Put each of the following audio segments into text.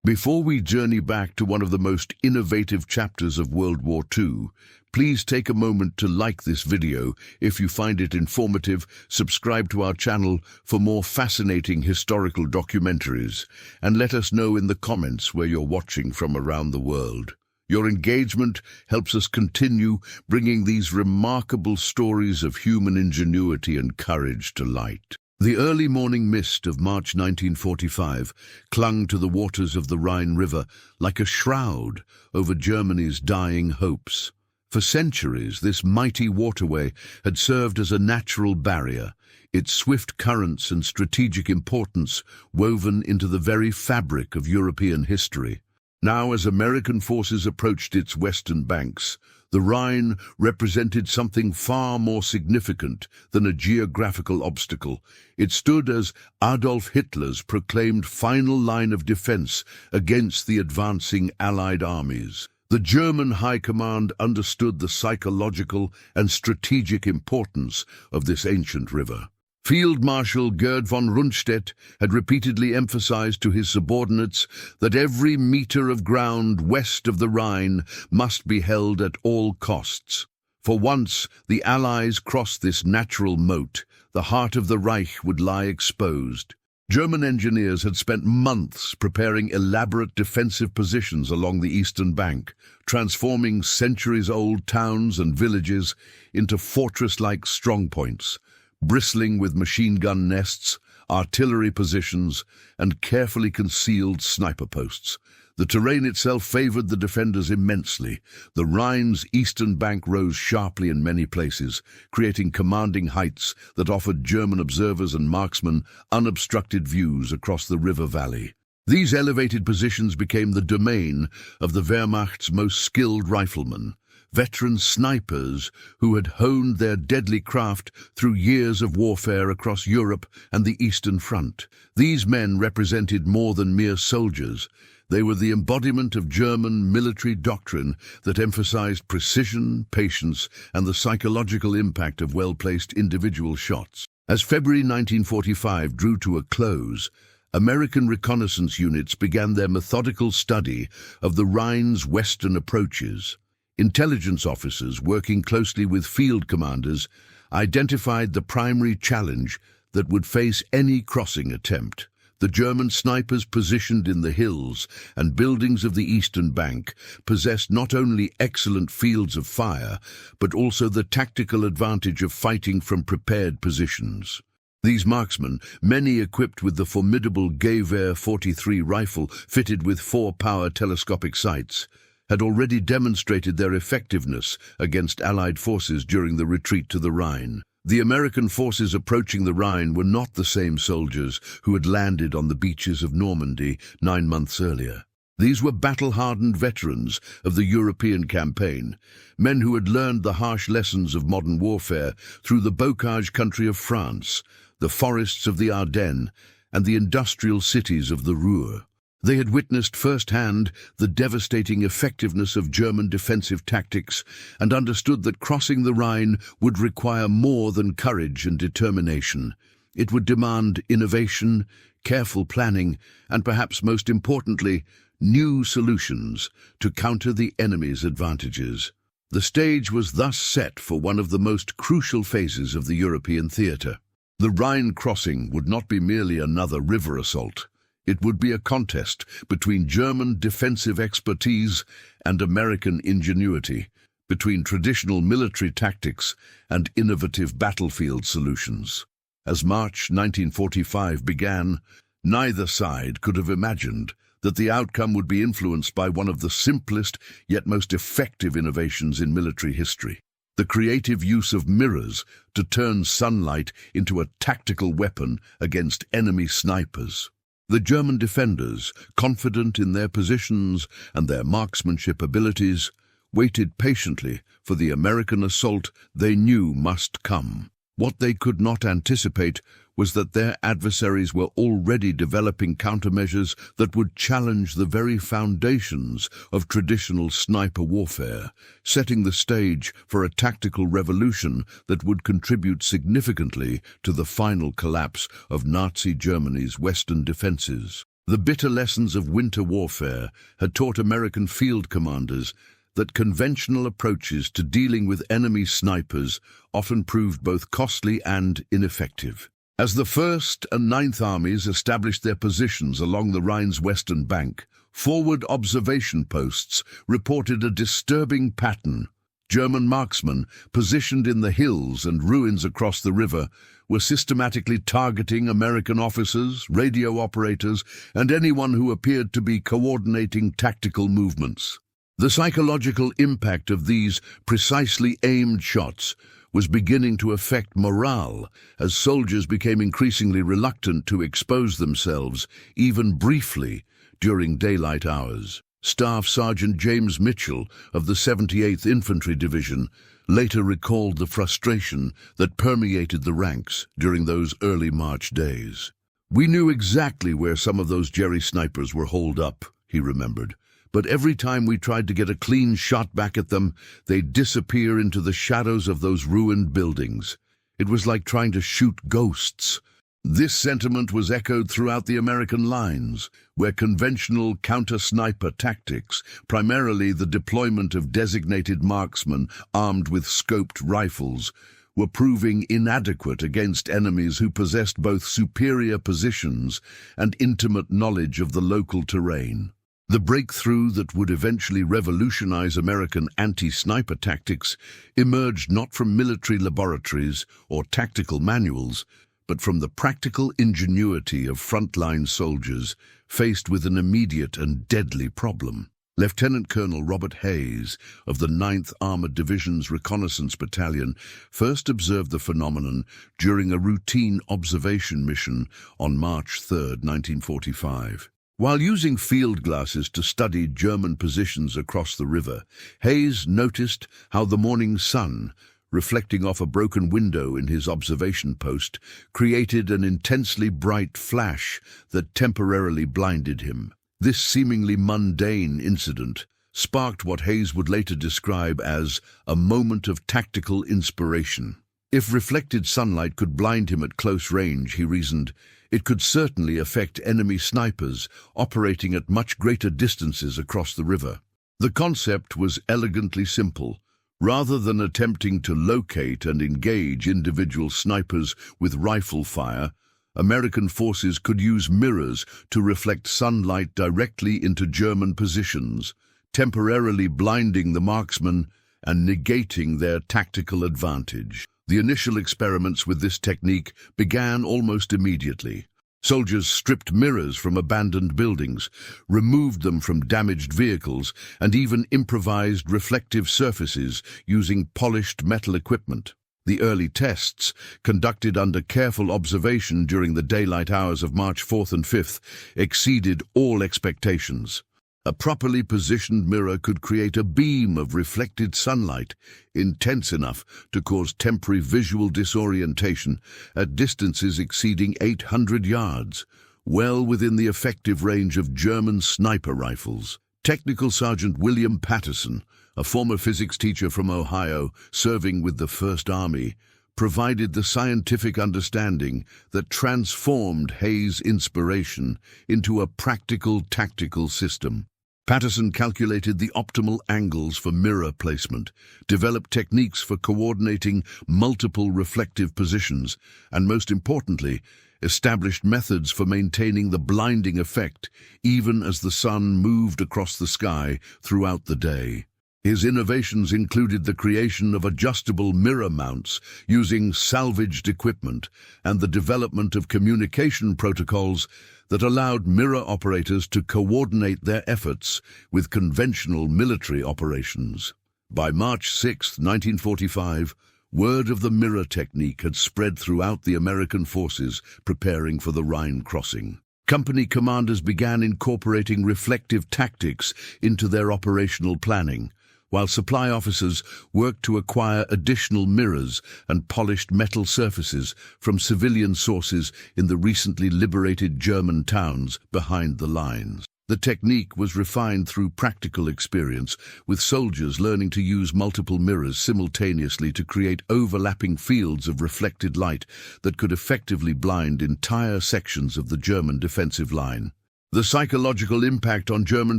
Before we journey back to one of the most innovative chapters of World War II, please take a moment to like this video if you find it informative, subscribe to our channel for more fascinating historical documentaries, and let us know in the comments where you're watching from around the world. Your engagement helps us continue bringing these remarkable stories of human ingenuity and courage to light. The early morning mist of March 1945 clung to the waters of the Rhine River like a shroud over Germany's dying hopes. For centuries, this mighty waterway had served as a natural barrier, its swift currents and strategic importance woven into the very fabric of European history. Now, as American forces approached its western banks, the Rhine represented something far more significant than a geographical obstacle. It stood as Adolf Hitler's proclaimed final line of defense against the advancing Allied armies. The German High Command understood the psychological and strategic importance of this ancient river. Field Marshal Gerd von Rundstedt had repeatedly emphasized to his subordinates that every meter of ground west of the Rhine must be held at all costs. For once the Allies crossed this natural moat, the heart of the Reich would lie exposed. German engineers had spent months preparing elaborate defensive positions along the eastern bank, transforming centuries-old towns and villages into fortress-like strongpoints, bristling with machine gun nests, artillery positions, and carefully concealed sniper posts. The terrain itself favored the defenders immensely. The Rhine's eastern bank rose sharply in many places, creating commanding heights that offered German observers and marksmen unobstructed views across the river valley. These elevated positions became the domain of the Wehrmacht's most skilled riflemen, veteran snipers who had honed their deadly craft through years of warfare across Europe and the Eastern Front. These men represented more than mere soldiers. They were the embodiment of German military doctrine that emphasized precision, patience, and the psychological impact of well-placed individual shots. As February 1945 drew to a close, American reconnaissance units began their methodical study of the Rhine's western approaches. Intelligence officers working closely with field commanders identified the primary challenge that would face any crossing attempt. The German snipers positioned in the hills and buildings of the eastern bank possessed not only excellent fields of fire, but also the tactical advantage of fighting from prepared positions. These marksmen, many equipped with the formidable Gewehr 43 rifle fitted with 4-power telescopic sights, had already demonstrated their effectiveness against Allied forces during the retreat to the Rhine. The American forces approaching the Rhine were not the same soldiers who had landed on the beaches of Normandy 9 months earlier. These were battle-hardened veterans of the European campaign, men who had learned the harsh lessons of modern warfare through the bocage country of France, the forests of the Ardennes, and the industrial cities of the Ruhr. They had witnessed firsthand the devastating effectiveness of German defensive tactics and understood that crossing the Rhine would require more than courage and determination. It would demand innovation, careful planning, and perhaps most importantly, new solutions to counter the enemy's advantages. The stage was thus set for one of the most crucial phases of the European theatre. The Rhine crossing would not be merely another river assault. It would be a contest between German defensive expertise and American ingenuity, between traditional military tactics and innovative battlefield solutions. As March 1945 began, neither side could have imagined that the outcome would be influenced by one of the simplest yet most effective innovations in military history: the creative use of mirrors to turn sunlight into a tactical weapon against enemy snipers. The German defenders, confident in their positions and their marksmanship abilities, waited patiently for the American assault they knew must come. What they could not anticipate was that their adversaries were already developing countermeasures that would challenge the very foundations of traditional sniper warfare, setting the stage for a tactical revolution that would contribute significantly to the final collapse of Nazi Germany's western defenses. The bitter lessons of winter warfare had taught American field commanders that conventional approaches to dealing with enemy snipers often proved both costly and ineffective. As the 1st and 9th Armies established their positions along the Rhine's western bank, forward observation posts reported a disturbing pattern. German marksmen, positioned in the hills and ruins across the river, were systematically targeting American officers, radio operators, and anyone who appeared to be coordinating tactical movements. The psychological impact of these precisely aimed shots was beginning to affect morale as soldiers became increasingly reluctant to expose themselves, even briefly, during daylight hours. Staff Sergeant James Mitchell of the 78th Infantry Division later recalled the frustration that permeated the ranks during those early March days. "We knew exactly where some of those Jerry snipers were holed up," he remembered. "But every time we tried to get a clean shot back at them, they'd disappear into the shadows of those ruined buildings. It was like trying to shoot ghosts." This sentiment was echoed throughout the American lines, where conventional counter-sniper tactics, primarily the deployment of designated marksmen armed with scoped rifles, were proving inadequate against enemies who possessed both superior positions and intimate knowledge of the local terrain. The breakthrough that would eventually revolutionize American anti-sniper tactics emerged not from military laboratories or tactical manuals, but from the practical ingenuity of frontline soldiers faced with an immediate and deadly problem. Lieutenant Colonel Robert Hayes of the 9th Armored Division's Reconnaissance Battalion first observed the phenomenon during a routine observation mission on March 3, 1945. While using field glasses to study German positions across the river, Hayes noticed how the morning sun, reflecting off a broken window in his observation post, created an intensely bright flash that temporarily blinded him. This seemingly mundane incident sparked what Hayes would later describe as a moment of tactical inspiration. If reflected sunlight could blind him at close range, he reasoned, it could certainly affect enemy snipers operating at much greater distances across the river. The concept was elegantly simple. Rather than attempting to locate and engage individual snipers with rifle fire, American forces could use mirrors to reflect sunlight directly into German positions, temporarily blinding the marksmen and negating their tactical advantage. The initial experiments with this technique began almost immediately. Soldiers stripped mirrors from abandoned buildings, removed them from damaged vehicles, and even improvised reflective surfaces using polished metal equipment. The early tests, conducted under careful observation during the daylight hours of March 4th and 5th, exceeded all expectations. A properly positioned mirror could create a beam of reflected sunlight, intense enough to cause temporary visual disorientation at distances exceeding 800 yards, well within the effective range of German sniper rifles. Technical Sergeant William Patterson, a former physics teacher from Ohio serving with the 1st Army, provided the scientific understanding that transformed Hayes' inspiration into a practical tactical system. Patterson calculated the optimal angles for mirror placement, developed techniques for coordinating multiple reflective positions, and most importantly, established methods for maintaining the blinding effect even as the sun moved across the sky throughout the day. His innovations included the creation of adjustable mirror mounts using salvaged equipment and the development of communication protocols that allowed mirror operators to coordinate their efforts with conventional military operations. By March 6, 1945, word of the mirror technique had spread throughout the American forces preparing for the Rhine crossing. Company commanders began incorporating reflective tactics into their operational planning, while supply officers worked to acquire additional mirrors and polished metal surfaces from civilian sources in the recently liberated German towns behind the lines. The technique was refined through practical experience, with soldiers learning to use multiple mirrors simultaneously to create overlapping fields of reflected light that could effectively blind entire sections of the German defensive line. The psychological impact on German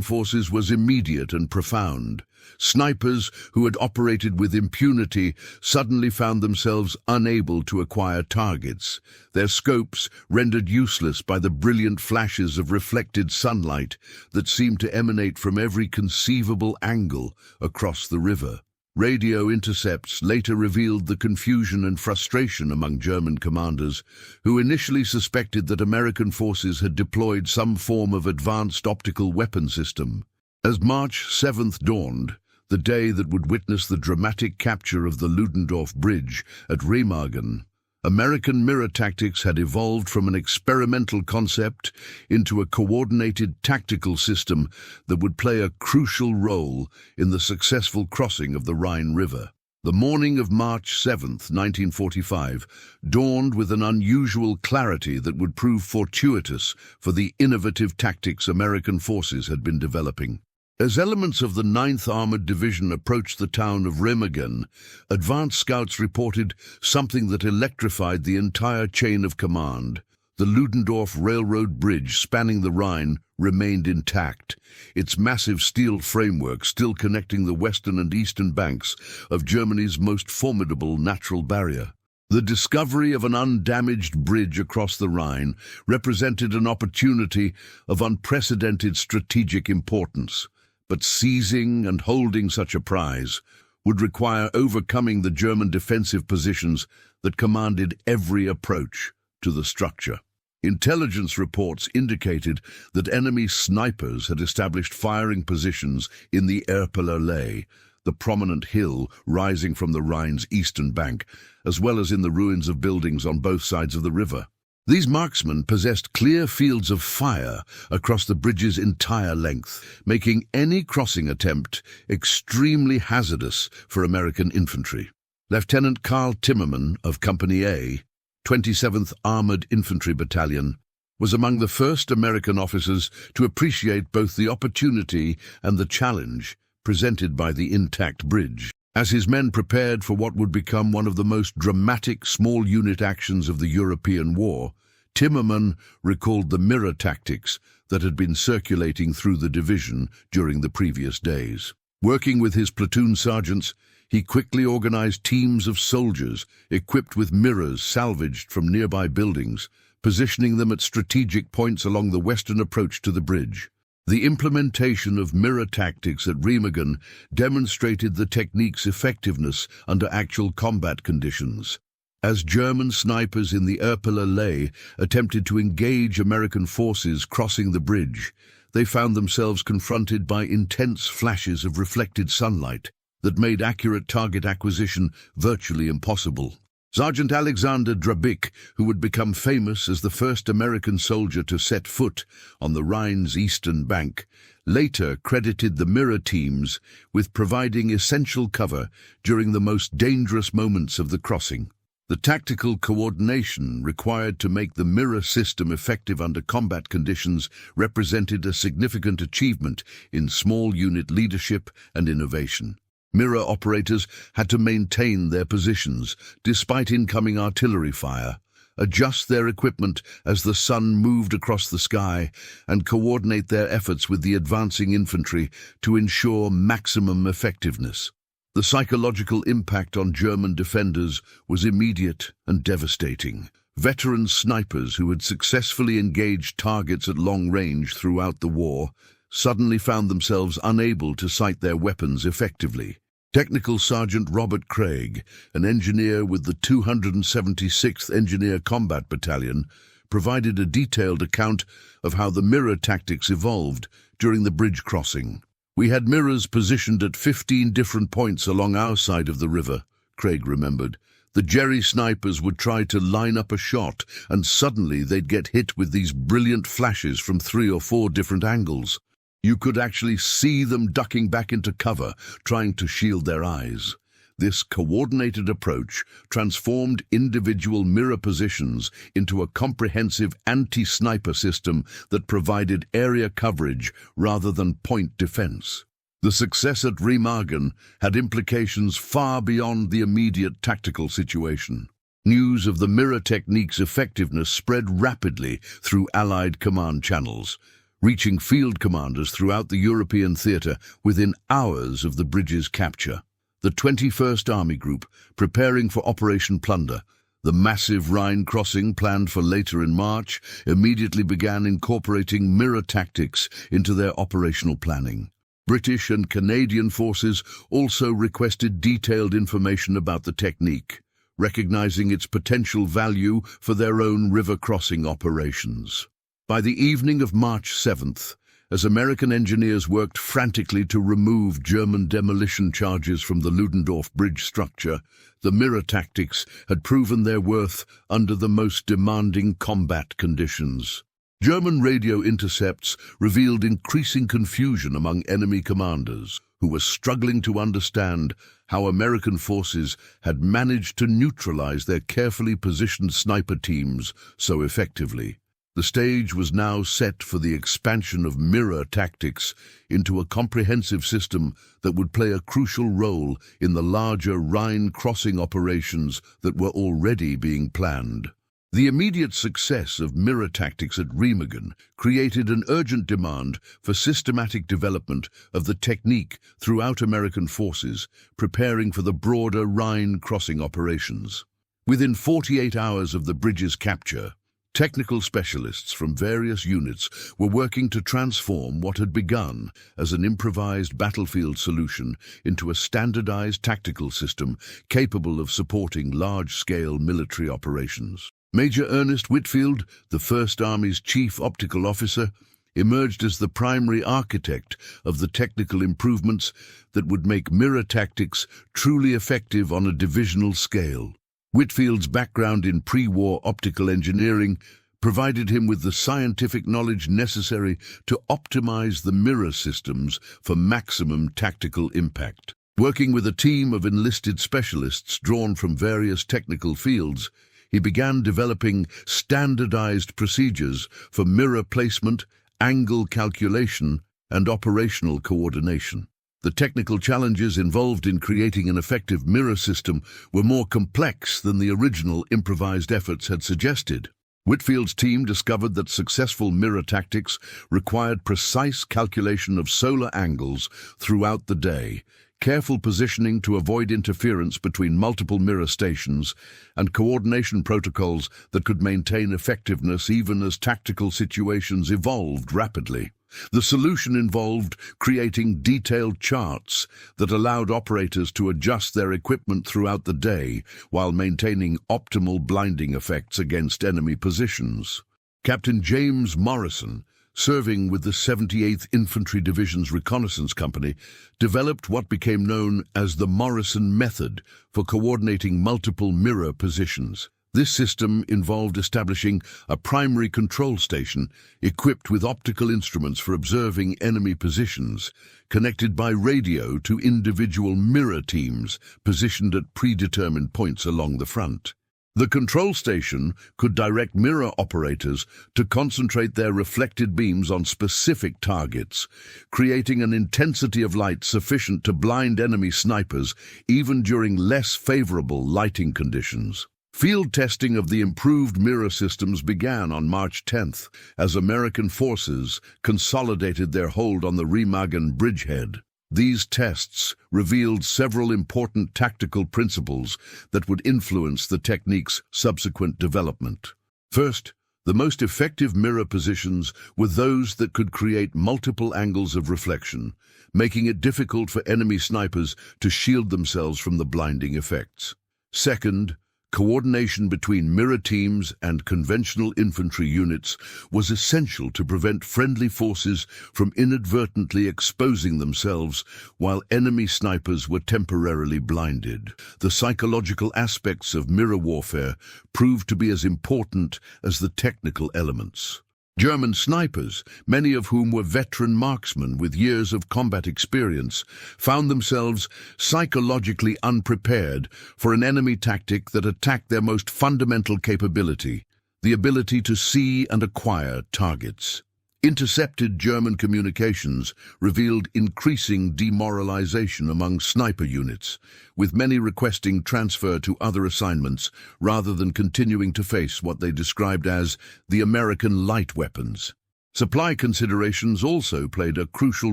forces was immediate and profound. Snipers who had operated with impunity suddenly found themselves unable to acquire targets, their scopes rendered useless by the brilliant flashes of reflected sunlight that seemed to emanate from every conceivable angle across the river. Radio intercepts later revealed the confusion and frustration among German commanders, who initially suspected that American forces had deployed some form of advanced optical weapon system. As March 7th dawned, the day that would witness the dramatic capture of the Ludendorff Bridge at Remagen, American mirror tactics had evolved from an experimental concept into a coordinated tactical system that would play a crucial role in the successful crossing of the Rhine River. The morning of March 7th, 1945, dawned with an unusual clarity that would prove fortuitous for the innovative tactics American forces had been developing. As elements of the 9th Armored Division approached the town of Remagen, advance scouts reported something that electrified the entire chain of command. The Ludendorff Railroad Bridge spanning the Rhine remained intact, its massive steel framework still connecting the western and eastern banks of Germany's most formidable natural barrier. The discovery of an undamaged bridge across the Rhine represented an opportunity of unprecedented strategic importance. But seizing and holding such a prize would require overcoming the German defensive positions that commanded every approach to the structure. Intelligence reports indicated that enemy snipers had established firing positions in the Erpeler Lay, the prominent hill rising from the Rhine's eastern bank, as well as in the ruins of buildings on both sides of the river. These marksmen possessed clear fields of fire across the bridge's entire length, making any crossing attempt extremely hazardous for American infantry. Lieutenant Karl Timmerman of Company A, 27th Armored Infantry Battalion, was among the first American officers to appreciate both the opportunity and the challenge presented by the intact bridge. As his men prepared for what would become one of the most dramatic small unit actions of the European War, Timmerman recalled the mirror tactics that had been circulating through the division during the previous days. Working with his platoon sergeants, he quickly organized teams of soldiers equipped with mirrors salvaged from nearby buildings, positioning them at strategic points along the western approach to the bridge. The implementation of mirror tactics at Remagen demonstrated the technique's effectiveness under actual combat conditions. As German snipers in the Erpeler Lay attempted to engage American forces crossing the bridge, they found themselves confronted by intense flashes of reflected sunlight that made accurate target acquisition virtually impossible. Sergeant Alexander Drabik, who would become famous as the first American soldier to set foot on the Rhine's eastern bank, later credited the mirror teams with providing essential cover during the most dangerous moments of the crossing. The tactical coordination required to make the mirror system effective under combat conditions represented a significant achievement in small unit leadership and innovation. Mirror operators had to maintain their positions despite incoming artillery fire, adjust their equipment as the sun moved across the sky, and coordinate their efforts with the advancing infantry to ensure maximum effectiveness. The psychological impact on German defenders was immediate and devastating. Veteran snipers who had successfully engaged targets at long range throughout the war suddenly found themselves unable to sight their weapons effectively. Technical Sergeant Robert Craig, an engineer with the 276th Engineer Combat Battalion, provided a detailed account of how the mirror tactics evolved during the bridge crossing. "We had mirrors positioned at 15 different points along our side of the river," Craig remembered. "The Jerry snipers would try to line up a shot, and suddenly they'd get hit with these brilliant flashes from 3 or 4 different angles. You could actually see them ducking back into cover, trying to shield their eyes." This coordinated approach transformed individual mirror positions into a comprehensive anti-sniper system that provided area coverage rather than point defense. The success at Remagen had implications far beyond the immediate tactical situation. News of the mirror technique's effectiveness spread rapidly through Allied command channels. reaching field commanders throughout the European theatre within hours of the bridge's capture. The 21st Army Group, preparing for Operation Plunder, the massive Rhine crossing planned for later in March, immediately began incorporating mirror tactics into their operational planning. British and Canadian forces also requested detailed information about the technique, recognizing its potential value for their own river crossing operations. By the evening of March 7th, as American engineers worked frantically to remove German demolition charges from the Ludendorff bridge structure, the mirror tactics had proven their worth under the most demanding combat conditions. German radio intercepts revealed increasing confusion among enemy commanders, who were struggling to understand how American forces had managed to neutralize their carefully positioned sniper teams so effectively. The stage was now set for the expansion of mirror tactics into a comprehensive system that would play a crucial role in the larger Rhine crossing operations that were already being planned. The immediate success of mirror tactics at Rhine created an urgent demand for systematic development of the technique throughout American forces, preparing for the broader Rhine crossing operations. Within 48 hours of the bridge's capture, technical specialists from various units were working to transform what had begun as an improvised battlefield solution into a standardized tactical system capable of supporting large-scale military operations. Major Ernest Whitfield, the First Army's chief optical officer, emerged as the primary architect of the technical improvements that would make mirror tactics truly effective on a divisional scale. Whitfield's background in pre-war optical engineering provided him with the scientific knowledge necessary to optimize the mirror systems for maximum tactical impact. Working with a team of enlisted specialists drawn from various technical fields, he began developing standardized procedures for mirror placement, angle calculation, and operational coordination. The technical challenges involved in creating an effective mirror system were more complex than the original improvised efforts had suggested. Whitfield's team discovered that successful mirror tactics required precise calculation of solar angles throughout the day, careful positioning to avoid interference between multiple mirror stations, and coordination protocols that could maintain effectiveness even as tactical situations evolved rapidly. The solution involved creating detailed charts that allowed operators to adjust their equipment throughout the day while maintaining optimal blinding effects against enemy positions. Captain James Morrison, serving with the 78th Infantry Division's Reconnaissance Company, developed what became known as the Morrison Method for coordinating multiple mirror positions. This system involved establishing a primary control station equipped with optical instruments for observing enemy positions, connected by radio to individual mirror teams positioned at predetermined points along the front. The control station could direct mirror operators to concentrate their reflected beams on specific targets, creating an intensity of light sufficient to blind enemy snipers even during less favorable lighting conditions. Field testing of the improved mirror systems began on March 10th as American forces consolidated their hold on the Remagen bridgehead. These tests revealed several important tactical principles that would influence the technique's subsequent development. First, the most effective mirror positions were those that could create multiple angles of reflection, making it difficult for enemy snipers to shield themselves from the blinding effects. Second, coordination between mirror teams and conventional infantry units was essential to prevent friendly forces from inadvertently exposing themselves while enemy snipers were temporarily blinded. The psychological aspects of mirror warfare proved to be as important as the technical elements. German snipers, many of whom were veteran marksmen with years of combat experience, found themselves psychologically unprepared for an enemy tactic that attacked their most fundamental capability, the ability to see and acquire targets. Intercepted German communications revealed increasing demoralization among sniper units, with many requesting transfer to other assignments rather than continuing to face what they described as the American light weapons. Supply considerations also played a crucial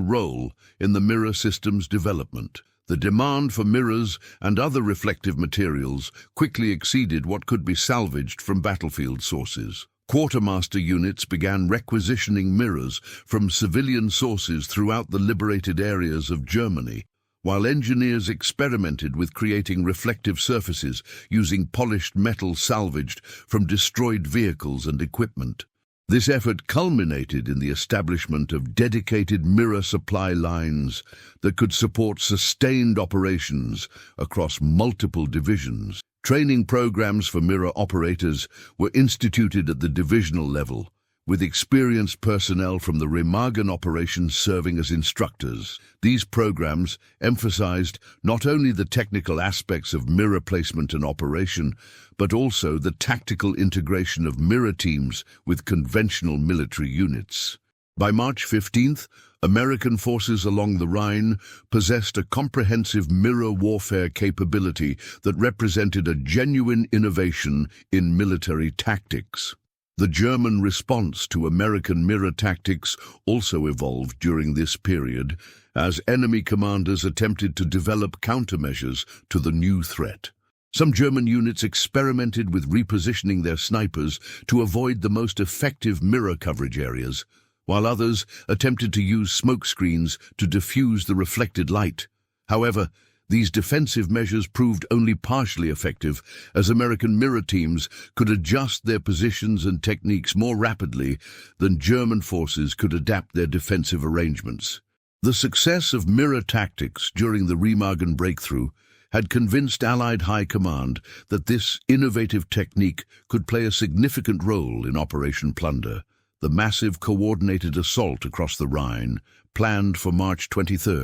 role in the mirror system's development. The demand for mirrors and other reflective materials quickly exceeded what could be salvaged from battlefield sources. Quartermaster units began requisitioning mirrors from civilian sources throughout the liberated areas of Germany, while engineers experimented with creating reflective surfaces using polished metal salvaged from destroyed vehicles and equipment. This effort culminated in the establishment of dedicated mirror supply lines that could support sustained operations across multiple divisions. Training programs for mirror operators were instituted at the divisional level, with experienced personnel from the Remagen operations serving as instructors. These programs emphasized not only the technical aspects of mirror placement and operation, but also the tactical integration of mirror teams with conventional military units. By March 15th, American forces along the Rhine possessed a comprehensive mirror warfare capability that represented a genuine innovation in military tactics. The German response to American mirror tactics also evolved during this period, as enemy commanders attempted to develop countermeasures to the new threat. Some German units experimented with repositioning their snipers to avoid the most effective mirror coverage areas, while others attempted to use smoke screens to diffuse the reflected light. However, these defensive measures proved only partially effective, as American mirror teams could adjust their positions and techniques more rapidly than German forces could adapt their defensive arrangements. The success of mirror tactics during the Remagen breakthrough had convinced Allied High Command that this innovative technique could play a significant role in Operation Plunder, the massive coordinated assault across the Rhine, planned for March 23,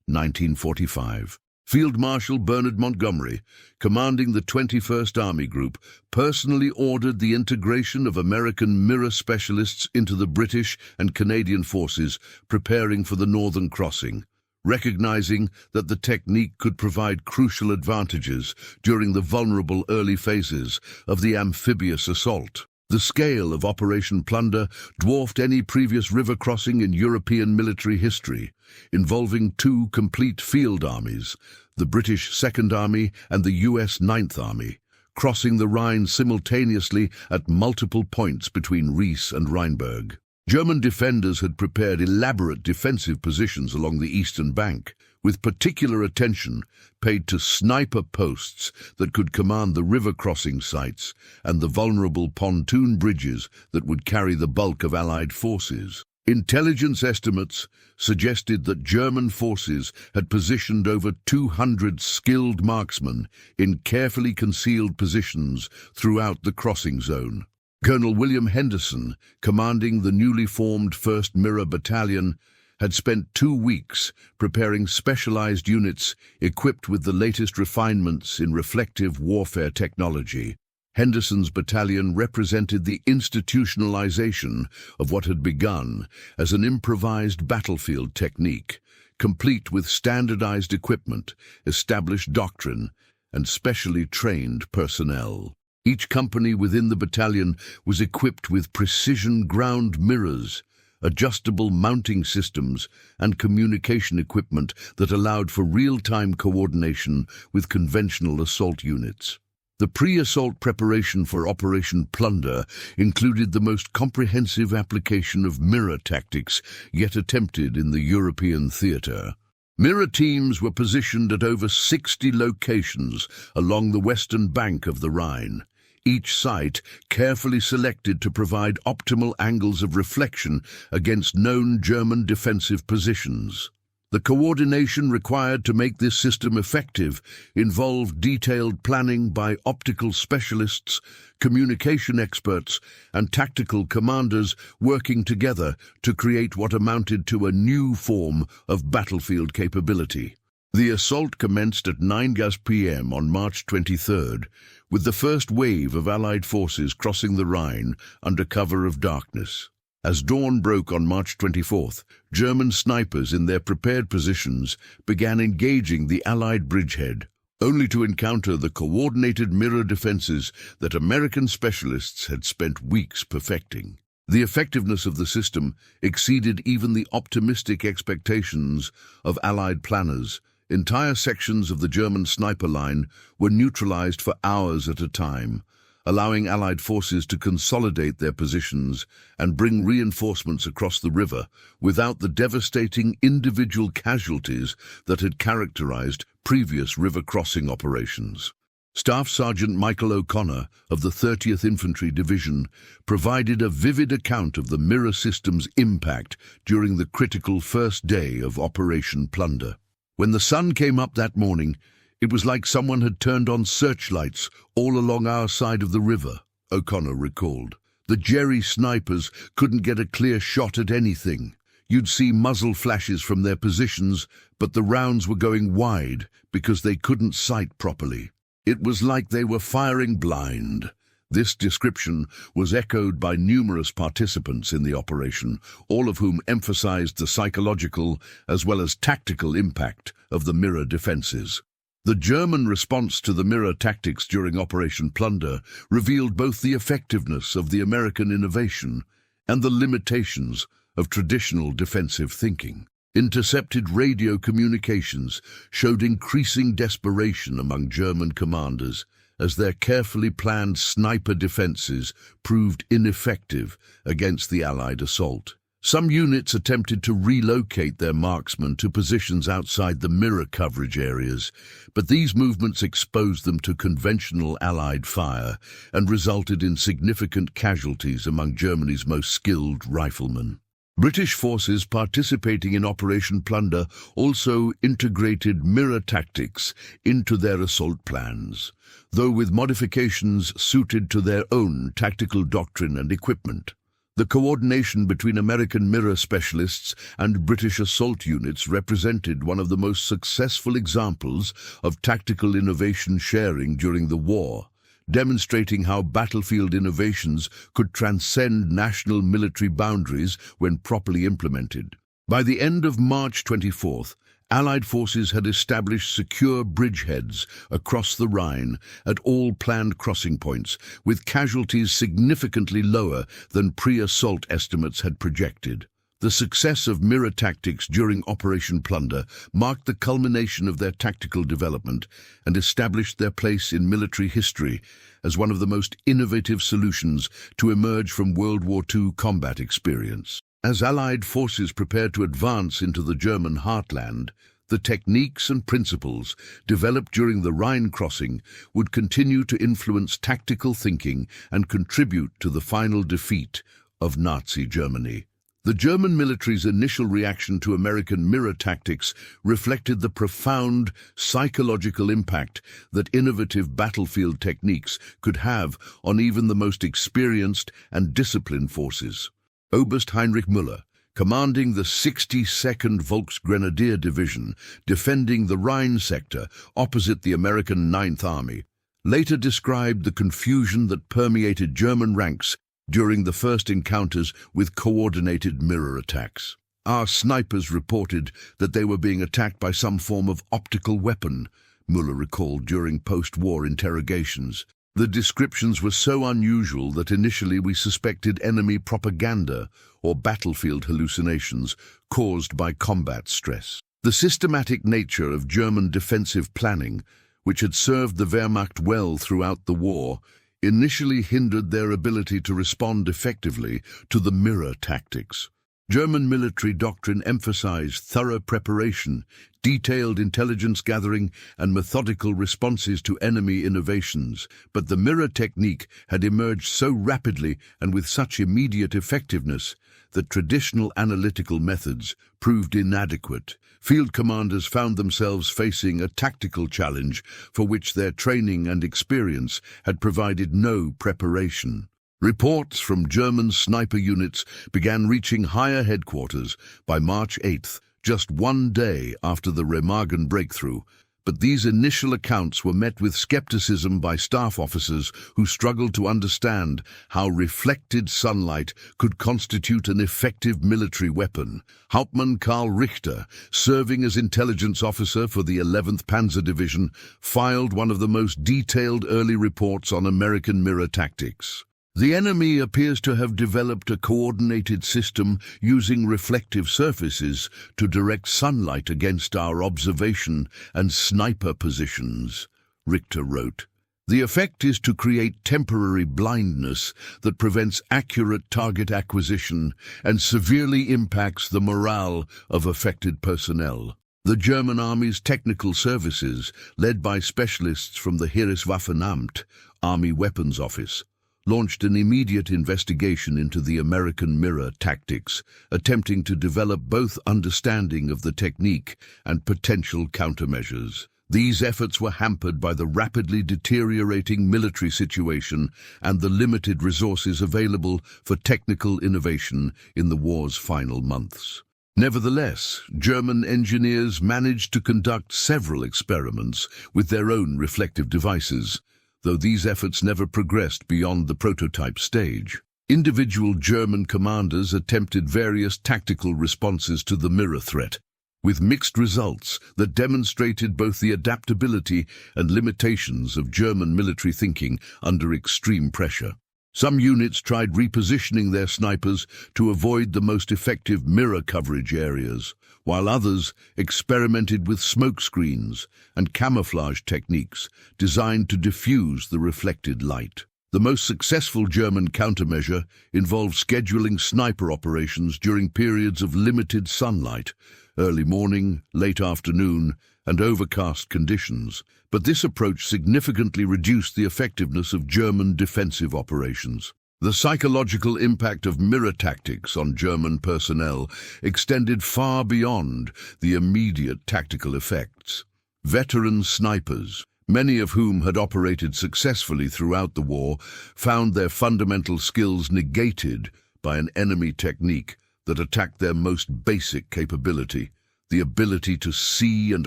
1945. Field Marshal Bernard Montgomery, commanding the 21st Army Group, personally ordered the integration of American mirror specialists into the British and Canadian forces preparing for the Northern Crossing, recognizing that the technique could provide crucial advantages during the vulnerable early phases of the amphibious assault. The scale of Operation Plunder dwarfed any previous river crossing in European military history, involving two complete field armies, the British Second Army and the US Ninth Army, crossing the Rhine simultaneously at multiple points between Ries and Rheinberg. German defenders had prepared elaborate defensive positions along the eastern bank, with particular attention paid to sniper posts that could command the river crossing sites and the vulnerable pontoon bridges that would carry the bulk of Allied forces. Intelligence estimates suggested that German forces had positioned over 200 skilled marksmen in carefully concealed positions throughout the crossing zone. Colonel William Henderson, commanding the newly formed 1st Mirror Battalion, had spent 2 weeks preparing specialized units equipped with the latest refinements in reflective warfare technology. Henderson's battalion represented the institutionalization of what had begun as an improvised battlefield technique, complete with standardized equipment, established doctrine, and specially trained personnel. Each company within the battalion was equipped with precision ground mirrors, adjustable mounting systems, and communication equipment that allowed for real-time coordination with conventional assault units. The pre-assault preparation for Operation Plunder included the most comprehensive application of mirror tactics yet attempted in the European theater. Mirror teams were positioned at over 60 locations along the western bank of the Rhine, each site carefully selected to provide optimal angles of reflection against known German defensive positions. The coordination required to make this system effective involved detailed planning by optical specialists, communication experts, and tactical commanders working together to create what amounted to a new form of battlefield capability. The assault commenced at 9 p.m. on March 23rd, with the first wave of Allied forces crossing the Rhine under cover of darkness. As dawn broke on March 24th, German snipers in their prepared positions began engaging the Allied bridgehead, only to encounter the coordinated mirror defenses that American specialists had spent weeks perfecting. The effectiveness of the system exceeded even the optimistic expectations of Allied planners. Entire sections of the German sniper line were neutralized for hours at a time, allowing Allied forces to consolidate their positions and bring reinforcements across the river without the devastating individual casualties that had characterized previous river crossing operations. Staff Sergeant Michael O'Connor of the 30th Infantry Division provided a vivid account of the mirror system's impact during the critical first day of Operation Plunder. When the sun came up that morning, it was like someone had turned on searchlights all along our side of the river, O'Connor recalled. The Jerry snipers couldn't get a clear shot at anything. You'd see muzzle flashes from their positions, but the rounds were going wide because they couldn't sight properly. It was like they were firing blind. This description was echoed by numerous participants in the operation, all of whom emphasized the psychological as well as tactical impact of the mirror defenses. The German response to the mirror tactics during Operation Plunder revealed both the effectiveness of the American innovation and the limitations of traditional defensive thinking. Intercepted radio communications showed increasing desperation among German commanders as their carefully planned sniper defenses proved ineffective against the Allied assault. Some units attempted to relocate their marksmen to positions outside the mirror coverage areas, but these movements exposed them to conventional Allied fire and resulted in significant casualties among Germany's most skilled riflemen. British forces participating in Operation Plunder also integrated mirror tactics into their assault plans, though with modifications suited to their own tactical doctrine and equipment. The coordination between American mirror specialists and British assault units represented one of the most successful examples of tactical innovation sharing during the war, demonstrating how battlefield innovations could transcend national military boundaries when properly implemented. By the end of March 24th, Allied forces had established secure bridgeheads across the Rhine at all planned crossing points, with casualties significantly lower than pre-assault estimates had projected. The success of mirror tactics during Operation Plunder marked the culmination of their tactical development and established their place in military history as one of the most innovative solutions to emerge from World War II combat experience. As Allied forces prepared to advance into the German heartland, the techniques and principles developed during the Rhine crossing would continue to influence tactical thinking and contribute to the final defeat of Nazi Germany. The German military's initial reaction to American mirror tactics reflected the profound psychological impact that innovative battlefield techniques could have on even the most experienced and disciplined forces. Oberst Heinrich Müller, commanding the 62nd Volksgrenadier Division, defending the Rhine sector opposite the American Ninth Army, later described the confusion that permeated German ranks during the first encounters with coordinated mirror attacks. Our snipers reported that they were being attacked by some form of optical weapon, Müller recalled during post-war interrogations. The descriptions were so unusual that initially we suspected enemy propaganda or battlefield hallucinations caused by combat stress. The systematic nature of German defensive planning, which had served the Wehrmacht well throughout the war, initially hindered their ability to respond effectively to the mirror tactics. German military doctrine emphasized thorough preparation, detailed intelligence gathering, and methodical responses to enemy innovations, but the mirror technique had emerged so rapidly and with such immediate effectiveness that traditional analytical methods proved inadequate. Field commanders found themselves facing a tactical challenge for which their training and experience had provided no preparation. Reports from German sniper units began reaching higher headquarters by March 8th, just one day after the Remagen breakthrough, but these initial accounts were met with skepticism by staff officers who struggled to understand how reflected sunlight could constitute an effective military weapon. Hauptmann Karl Richter, serving as intelligence officer for the 11th Panzer Division, filed one of the most detailed early reports on American mirror tactics. The enemy appears to have developed a coordinated system using reflective surfaces to direct sunlight against our observation and sniper positions, Richter wrote. The effect is to create temporary blindness that prevents accurate target acquisition and severely impacts the morale of affected personnel. The German Army's technical services, led by specialists from the Heereswaffenamt, Army Weapons Office, launched an immediate investigation into the American mirror tactics, attempting to develop both understanding of the technique and potential countermeasures. These efforts were hampered by the rapidly deteriorating military situation and the limited resources available for technical innovation in the war's final months. Nevertheless, German engineers managed to conduct several experiments with their own reflective devices, though these efforts never progressed beyond the prototype stage. Individual German commanders attempted various tactical responses to the mirror threat, with mixed results that demonstrated both the adaptability and limitations of German military thinking under extreme pressure. Some units tried repositioning their snipers to avoid the most effective mirror coverage areas, while others experimented with smoke screens and camouflage techniques designed to diffuse the reflected light. The most successful German countermeasure involved scheduling sniper operations during periods of limited sunlight, early morning, late afternoon, and overcast conditions, but this approach significantly reduced the effectiveness of German defensive operations. The psychological impact of mirror tactics on German personnel extended far beyond the immediate tactical effects. Veteran snipers, many of whom had operated successfully throughout the war, found their fundamental skills negated by an enemy technique that attacked their most basic capability, the ability to see and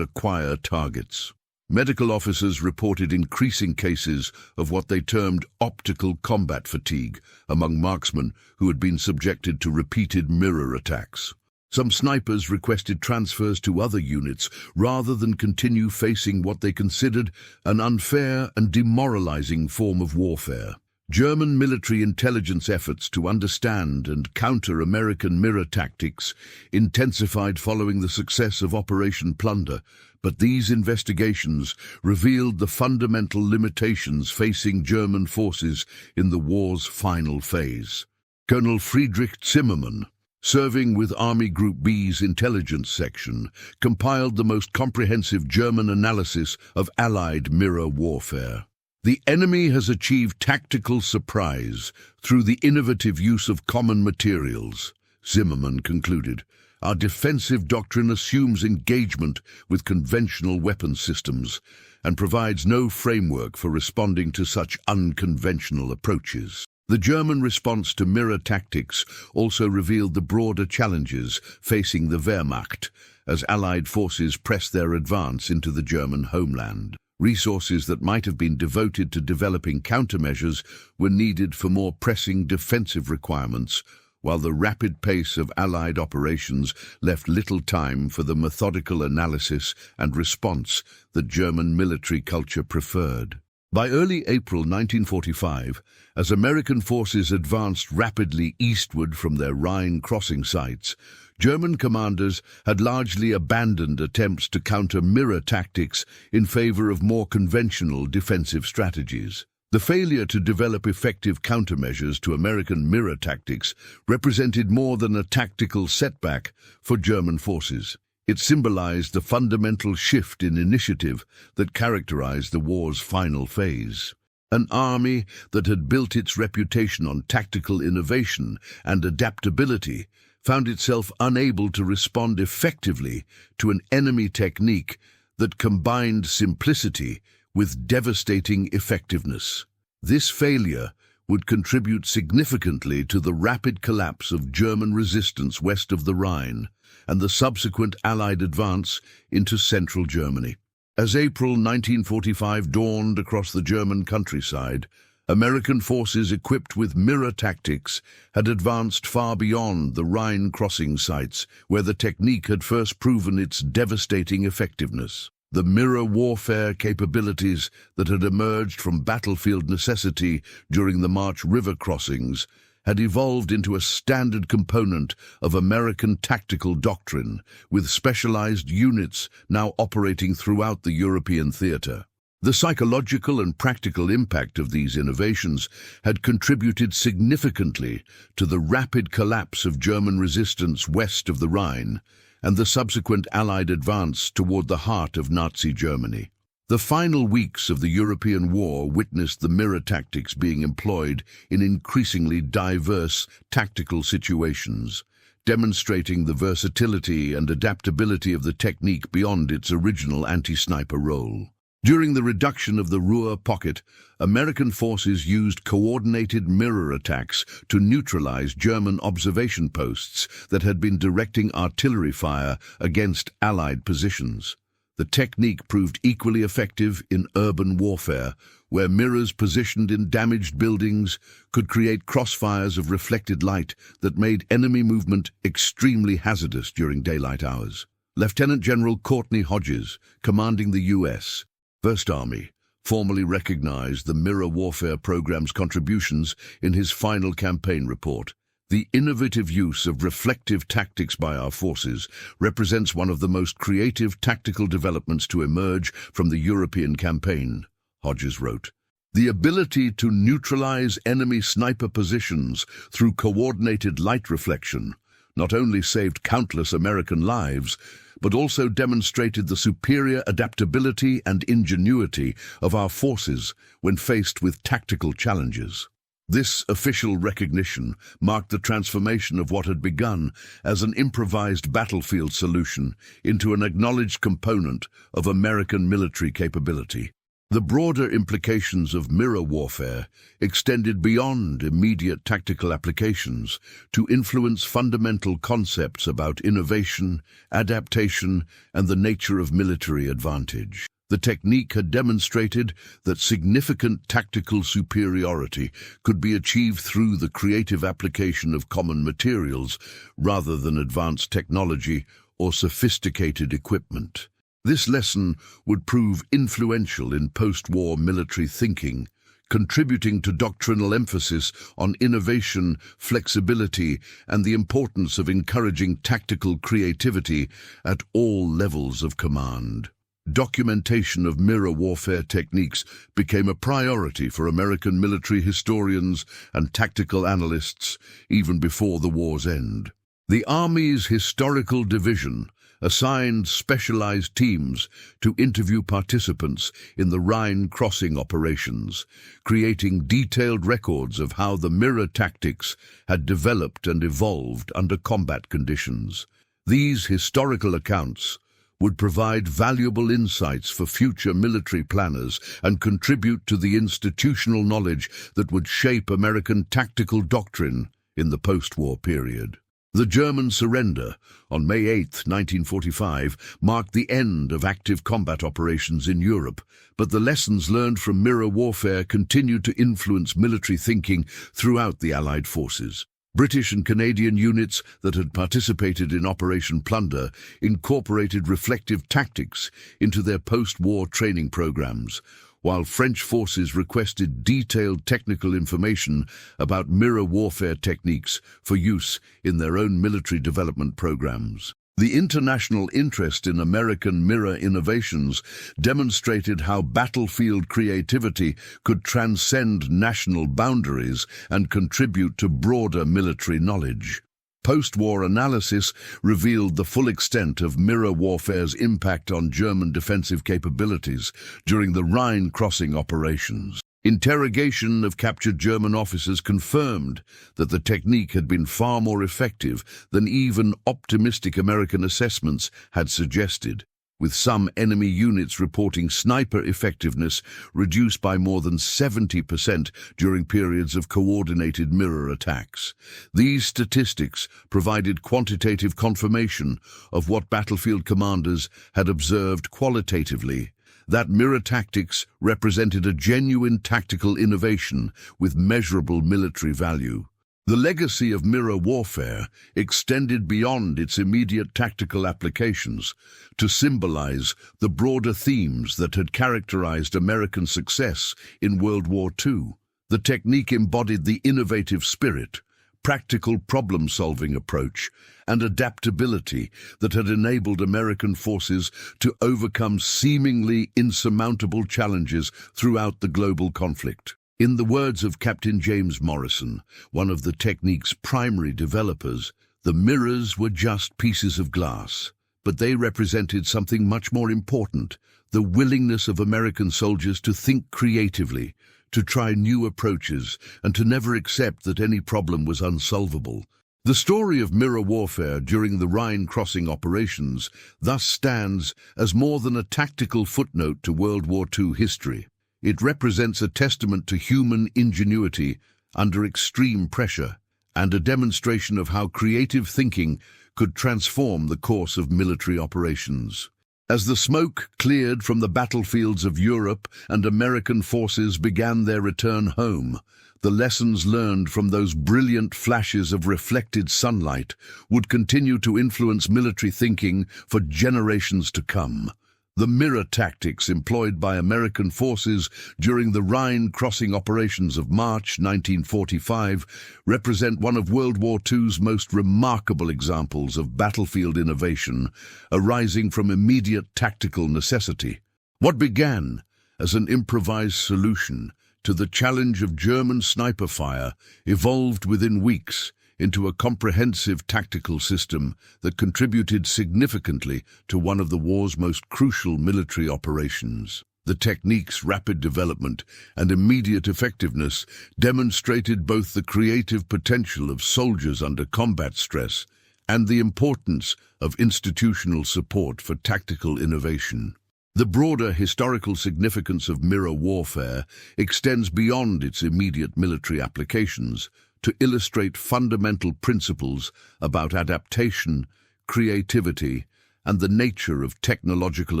acquire targets. Medical officers reported increasing cases of what they termed optical combat fatigue among marksmen who had been subjected to repeated mirror attacks. Some snipers requested transfers to other units rather than continue facing what they considered an unfair and demoralizing form of warfare. German military intelligence efforts to understand and counter American mirror tactics intensified following the success of Operation Plunder, but these investigations revealed the fundamental limitations facing German forces in the war's final phase. Colonel Friedrich Zimmermann, serving with Army Group B's intelligence section, compiled the most comprehensive German analysis of Allied mirror warfare. The enemy has achieved tactical surprise through the innovative use of common materials, Zimmermann concluded. Our defensive doctrine assumes engagement with conventional weapon systems and provides no framework for responding to such unconventional approaches. The German response to mirror tactics also revealed the broader challenges facing the Wehrmacht as Allied forces pressed their advance into the German homeland. Resources that might have been devoted to developing countermeasures were needed for more pressing defensive requirements, while the rapid pace of Allied operations left little time for the methodical analysis and response that German military culture preferred. By early April 1945, as American forces advanced rapidly eastward from their Rhine crossing sites, German commanders had largely abandoned attempts to counter mirror tactics in favor of more conventional defensive strategies. The failure to develop effective countermeasures to American mirror tactics represented more than a tactical setback for German forces. It symbolized the fundamental shift in initiative that characterized the war's final phase. An army that had built its reputation on tactical innovation and adaptability found itself unable to respond effectively to an enemy technique that combined simplicity with devastating effectiveness. This failure would contribute significantly to the rapid collapse of German resistance west of the Rhine and the subsequent Allied advance into central Germany. As April 1945 dawned across the German countryside, American forces equipped with mirror tactics had advanced far beyond the Rhine crossing sites where the technique had first proven its devastating effectiveness. The mirror warfare capabilities that had emerged from battlefield necessity during the March River crossings had evolved into a standard component of American tactical doctrine, with specialized units now operating throughout the European theater. The psychological and practical impact of these innovations had contributed significantly to the rapid collapse of German resistance west of the Rhine and the subsequent Allied advance toward the heart of Nazi Germany. The final weeks of the European war witnessed the mirror tactics being employed in increasingly diverse tactical situations, demonstrating the versatility and adaptability of the technique beyond its original anti-sniper role. During the reduction of the Ruhr pocket, American forces used coordinated mirror attacks to neutralize German observation posts that had been directing artillery fire against Allied positions. The technique proved equally effective in urban warfare, where mirrors positioned in damaged buildings could create crossfires of reflected light that made enemy movement extremely hazardous during daylight hours. Lieutenant General Courtney Hodges, commanding the U.S. First Army, formally recognized the mirror warfare program's contributions in his final campaign report. The innovative use of reflective tactics by our forces represents one of the most creative tactical developments to emerge from the European campaign, Hodges wrote. The ability to neutralize enemy sniper positions through coordinated light reflection not only saved countless American lives, but also demonstrated the superior adaptability and ingenuity of our forces when faced with tactical challenges. This official recognition marked the transformation of what had begun as an improvised battlefield solution into an acknowledged component of American military capability. The broader implications of mirror warfare extended beyond immediate tactical applications to influence fundamental concepts about innovation, adaptation, and the nature of military advantage. The technique had demonstrated that significant tactical superiority could be achieved through the creative application of common materials rather than advanced technology or sophisticated equipment. This lesson would prove influential in post-war military thinking, contributing to doctrinal emphasis on innovation, flexibility, and the importance of encouraging tactical creativity at all levels of command. Documentation of mirror warfare techniques became a priority for American military historians and tactical analysts even before the war's end. The Army's Historical Division assigned specialized teams to interview participants in the Rhine crossing operations, creating detailed records of how the mirror tactics had developed and evolved under combat conditions. These historical accounts would provide valuable insights for future military planners and contribute to the institutional knowledge that would shape American tactical doctrine in the post-war period. The German surrender on May 8, 1945, marked the end of active combat operations in Europe, but the lessons learned from mirror warfare continued to influence military thinking throughout the Allied forces. British and Canadian units that had participated in Operation Plunder incorporated reflective tactics into their post-war training programs, while French forces requested detailed technical information about mirror warfare techniques for use in their own military development programs. The international interest in American mirror innovations demonstrated how battlefield creativity could transcend national boundaries and contribute to broader military knowledge. Post-war analysis revealed the full extent of mirror warfare's impact on German defensive capabilities during the Rhine crossing operations. Interrogation of captured German officers confirmed that the technique had been far more effective than even optimistic American assessments had suggested, with some enemy units reporting sniper effectiveness reduced by more than 70% during periods of coordinated mirror attacks. These statistics provided quantitative confirmation of what battlefield commanders had observed qualitatively, that mirror tactics represented a genuine tactical innovation with measurable military value. The legacy of mirror warfare extended beyond its immediate tactical applications to symbolize the broader themes that had characterized American success in World War II. The technique embodied the innovative spirit, practical problem-solving approach, and adaptability that had enabled American forces to overcome seemingly insurmountable challenges throughout the global conflict. In the words of Captain James Morrison, one of the technique's primary developers, the mirrors were just pieces of glass, but they represented something much more important: the willingness of American soldiers to think creatively, to try new approaches, and to never accept that any problem was unsolvable. The story of mirror warfare during the Rhine crossing operations thus stands as more than a tactical footnote to World War II history. It represents a testament to human ingenuity under extreme pressure and a demonstration of how creative thinking could transform the course of military operations. As the smoke cleared from the battlefields of Europe and American forces began their return home, the lessons learned from those brilliant flashes of reflected sunlight would continue to influence military thinking for generations to come. The mirror tactics employed by American forces during the Rhine crossing operations of March 1945 represent one of World War II's most remarkable examples of battlefield innovation arising from immediate tactical necessity. What began as an improvised solution to the challenge of German sniper fire evolved within weeks into a comprehensive tactical system that contributed significantly to one of the war's most crucial military operations. The technique's rapid development and immediate effectiveness demonstrated both the creative potential of soldiers under combat stress and the importance of institutional support for tactical innovation. The broader historical significance of mirror warfare extends beyond its immediate military applications to illustrate fundamental principles about adaptation, creativity, and the nature of technological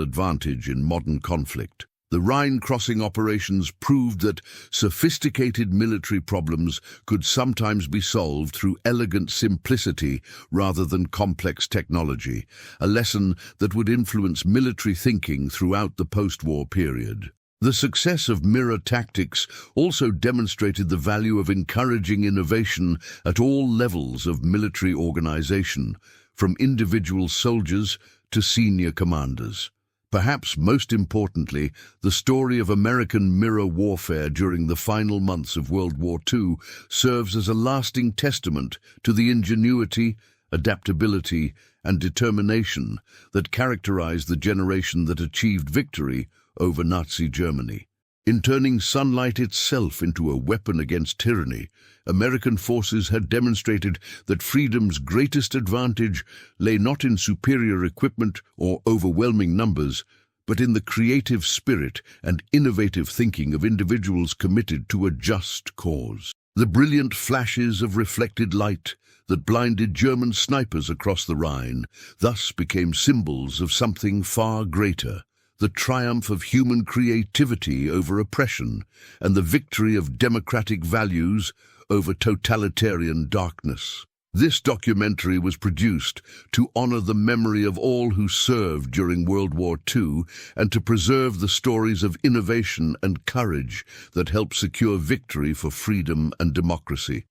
advantage in modern conflict. The Rhine crossing operations proved that sophisticated military problems could sometimes be solved through elegant simplicity rather than complex technology, a lesson that would influence military thinking throughout the post-war period. The success of mirror tactics also demonstrated the value of encouraging innovation at all levels of military organization, from individual soldiers to senior commanders. Perhaps most importantly, the story of American mirror warfare during the final months of World War II serves as a lasting testament to the ingenuity, adaptability, and determination that characterized the generation that achieved victory over Nazi Germany. In turning sunlight itself into a weapon against tyranny, American forces had demonstrated that freedom's greatest advantage lay not in superior equipment or overwhelming numbers, but in the creative spirit and innovative thinking of individuals committed to a just cause. The brilliant flashes of reflected light that blinded German snipers across the Rhine thus became symbols of something far greater: the triumph of human creativity over oppression and the victory of democratic values over totalitarian darkness. This documentary was produced to honor the memory of all who served during World War II and to preserve the stories of innovation and courage that helped secure victory for freedom and democracy.